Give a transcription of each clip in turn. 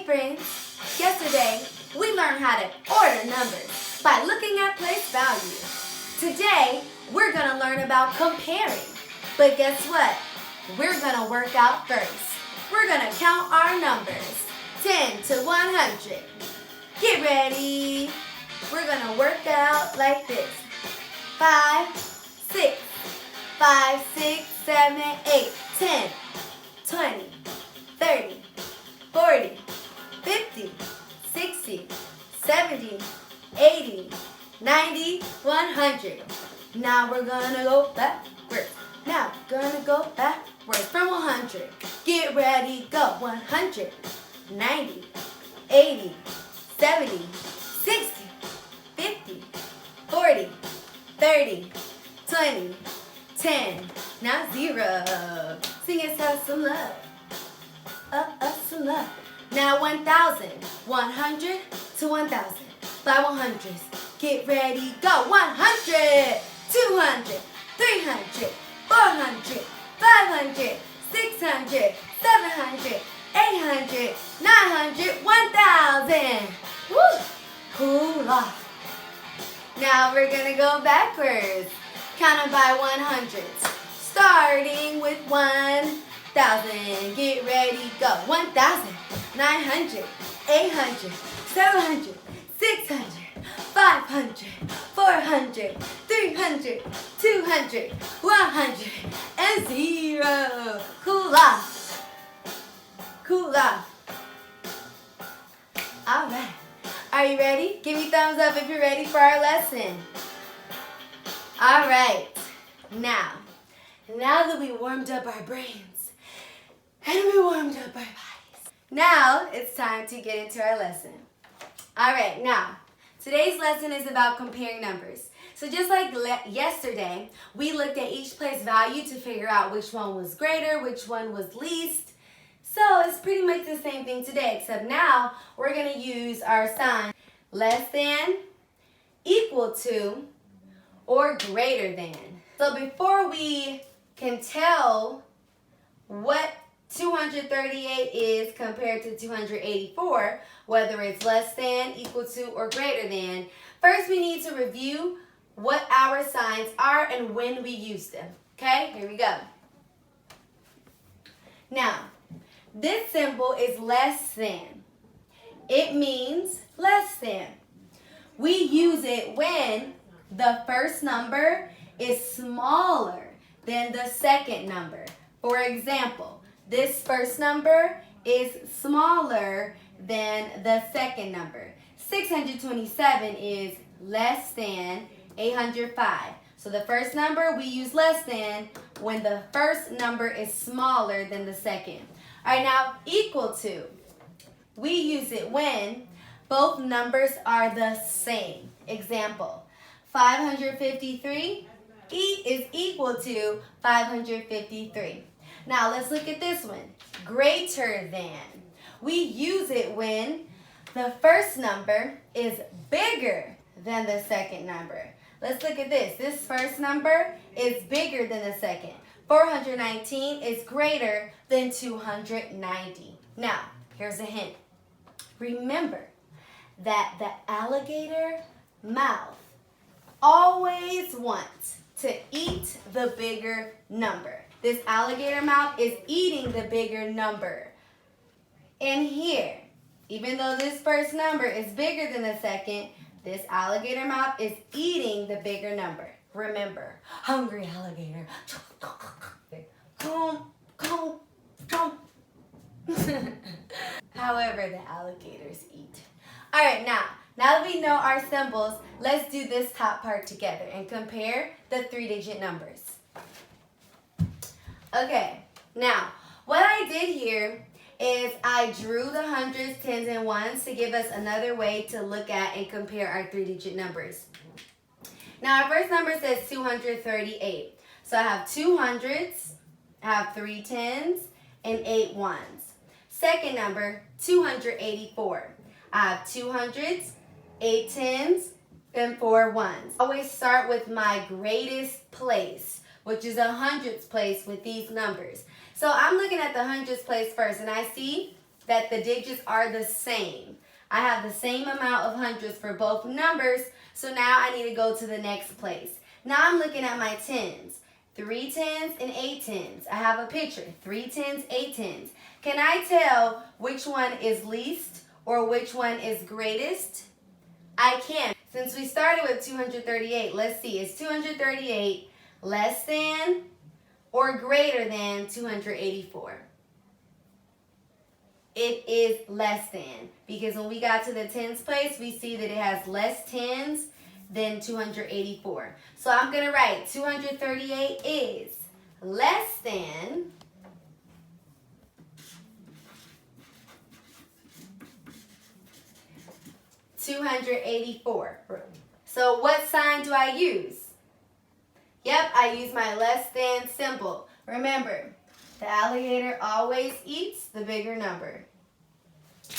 Hey friends, yesterday we learned how to order numbers by looking at place value. Today we're going to learn about comparing. But guess what? We're going to work out first. We're going to count our numbers, 10 to 100. Get ready. We're going to work out like this. 5, 6, 5, 6, 7, 8, 10, 20, 30, 40, 50, 60, 70, 80, 90, 100. Now we're gonna go backwards. Now we're gonna go backwards from 100. Get ready, go. 100, 90, 80, 70, 60, 50, 40, 30, 20, 10. Now 0. Sing us out some love. Some love. Now 1,000. 100 to 1,000. 5 100s. Get ready, go. 100, 200, 300, 400, 500, 600, 700, 800, 900, 1,000. Woo! Cool off. Now we're gonna go backwards. Count them by 100s. Starting with 1,000. Get ready, go. 1,000, 900, 800, 700, 600, 500, 400, 300, 200, 100, and 0. Cool off. Cool off. All right. Are you ready? Give me thumbs up if you're ready for our lesson. All right. Now that we warmed up our brains and we warmed up our bodies, now it's time to get into our lesson. All right, now, today's lesson is about comparing numbers. So just like yesterday, we looked at each place value to figure out which one was greater, which one was least. So it's pretty much the same thing today, except now we're going to use our sign less than, equal to, or greater than. So before we can tell what 238 is compared to 284, whether it's less than, equal to, or greater than, first we need to review what our signs are and when we use them. Okay, here we go. Now, this symbol is less than. It means less than. We use it when the first number is smaller than the second number. For example, this first number is smaller than the second number. 627 is less than 805. So the first number we use less than when the first number is smaller than the second. All right, now equal to. We use it when both numbers are the same. Example, 553 is equal to 553. Now let's look at this one. Greater than. We use it when the first number is bigger than the second number. Let's look at this. This first number is bigger than the second. 419 is greater than 290. Now, here's a hint. Remember that the alligator mouth always wants to eat the bigger number. This alligator mouth is eating the bigger number. And here, even though this first number is bigger than the second, this alligator mouth is eating the bigger number. Remember, hungry alligator. However the alligators eat. All right, now that we know our symbols, let's do this top part together and compare the 3-digit numbers. Okay, now what I did here is I drew the hundreds, tens, and ones to give us another way to look at and compare our 3-digit numbers. Now our first number says 238. So I have 2 hundreds, I have 3 tens, and 8 ones. Second number, 284. I have 2 hundreds, 8 tens, and 4 ones. I always start with my greatest place, which is 100th place with these numbers. So I'm looking at the hundreds place first, and I see that the digits are the same. I have the same amount of hundreds for both numbers, so now I need to go to the next place. Now I'm looking at my tens. 3 tens and 8 tens. I have a picture. 3 tens, 8 tens. Can I tell which one is least or which one is greatest? I can. Since we started with 238, let's see. Is 238 less than or greater than 284? It is less than, because when we got to the tens place, we see that it has less tens than 284. So I'm going to write 238 is less than 284. So what sign do I use? Yep, I use my less than symbol. Remember, the alligator always eats the bigger number.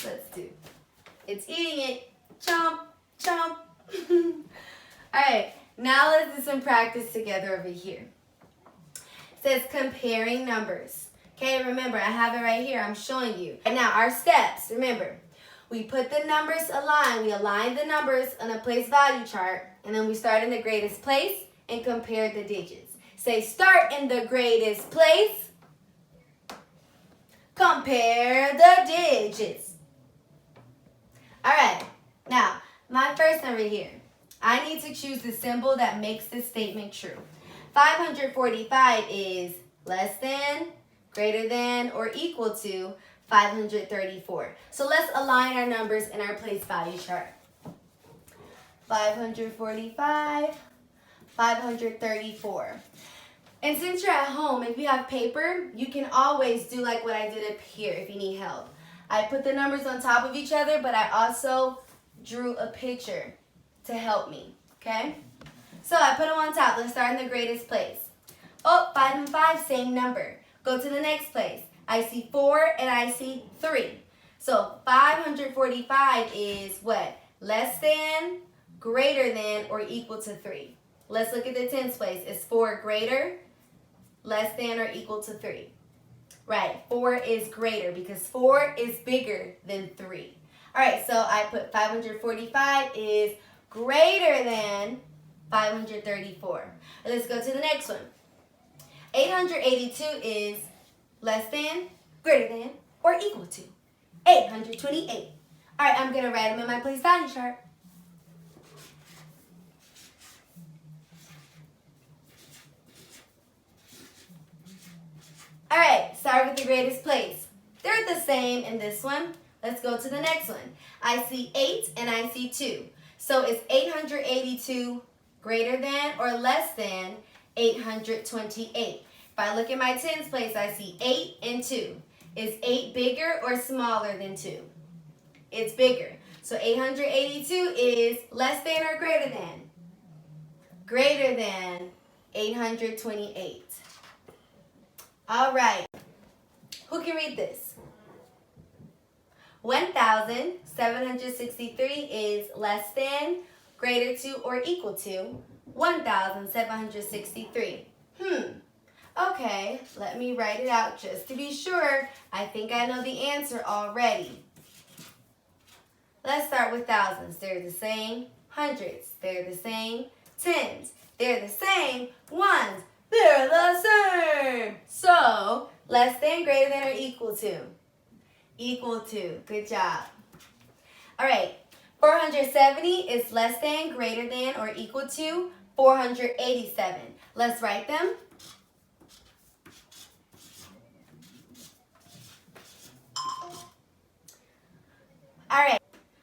Let's do. It's eating it. Chomp, chomp. Alright, now let's do some practice together over here. It says comparing numbers. Okay, remember, I have it right here. I'm showing you. And now our steps. Remember, we put the numbers aligned. We align the numbers on a place value chart. And then we start in the greatest place and compare the digits. Say, start in the greatest place. Compare the digits. All right, now, my first number here. I need to choose the symbol that makes this statement true. 545 is less than, greater than, or equal to 534. So let's align our numbers in our place value chart. 545, 534. And since you're at home, if you have paper, you can always do like what I did up here if you need help. I put the numbers on top of each other, but I also drew a picture to help me, okay? So I put them on top. Let's start in the greatest place. Oh, 5 and 5, same number. Go to the next place. I see 4 and I see 3. So 545 is what? Less than, greater than, or equal to 3. Let's look at the tens place. Is 4 greater, less than, or equal to 3? Right, 4 is greater because 4 is bigger than 3. All right, so I put 545 is greater than 534. Let's go to the next one. 882 is less than, greater than, or equal to 828. All right, I'm going to write them in my place value chart. All right, start with the greatest place. They're the same in this one. Let's go to the next one. I see 8 and I see 2. So is 882 greater than or less than 828? If I look at my tens place, I see 8 and 2. Is 8 bigger or smaller than 2? It's bigger. So 882 is less than or greater than? Greater than 828. All right. Who can read this? 1,763 is less than, greater to, or equal to 1,763. Okay, let me write it out just to be sure. I think I know the answer already. Let's start with thousands. They're the same. Hundreds. They're the same. Tens. They're the same. Ones. They're the same. So, less than, greater than, or equal to? Equal to. Good job. All right. 470 is less than, greater than, or equal to 487. Let's write them. All right.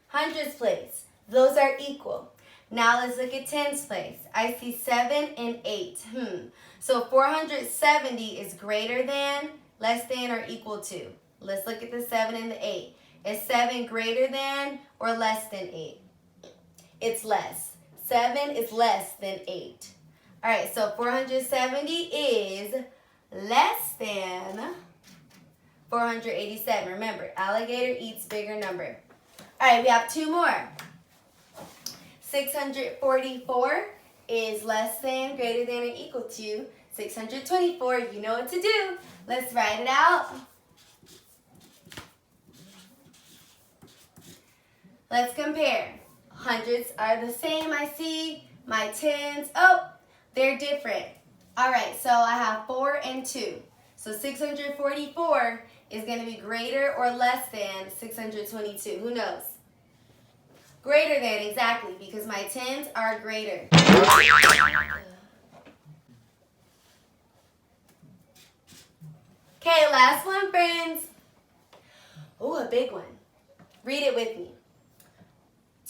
Hundreds place. Those are equal. Now let's look at tens place. I see 7 and 8. So 470 is greater than, less than, or equal to. Let's look at the 7 and the 8. Is 7 greater than or less than 8? It's less. 7 is less than 8. All right, so 470 is less than 487. Remember, alligator eats bigger number. All right, we have 2 more. 644 is less than, greater than, or equal to 624. You know what to do. Let's write it out. Let's compare. Hundreds are the same, I see. My tens, oh, they're different. All right, so I have 4 and 2. So 644 is going to be greater or less than 622. Who knows? Greater than, exactly, because my tens are greater. Okay, last one, friends. Oh, a big one. Read it with me.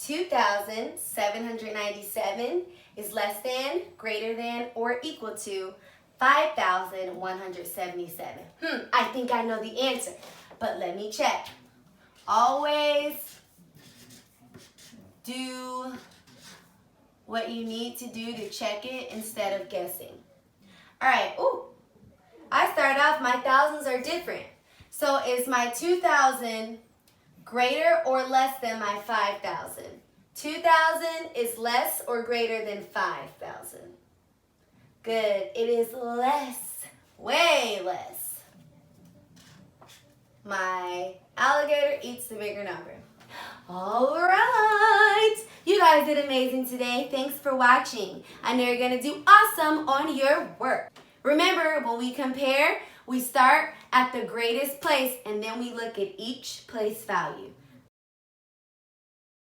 2,797 is less than, greater than, or equal to 5,177. I think I know the answer, but let me check. Always do what you need to do to check it instead of guessing. All right, ooh, I started off, my thousands are different. So is my 2,000 greater or less than my 5,000? 2,000 is less or greater than 5,000? Good, it is less, way less. My alligator eats the bigger number. All right, you guys did amazing today. Thanks for watching. I know you're gonna do awesome on your work. Remember, when we compare, we start at the greatest place and then we look at each place value.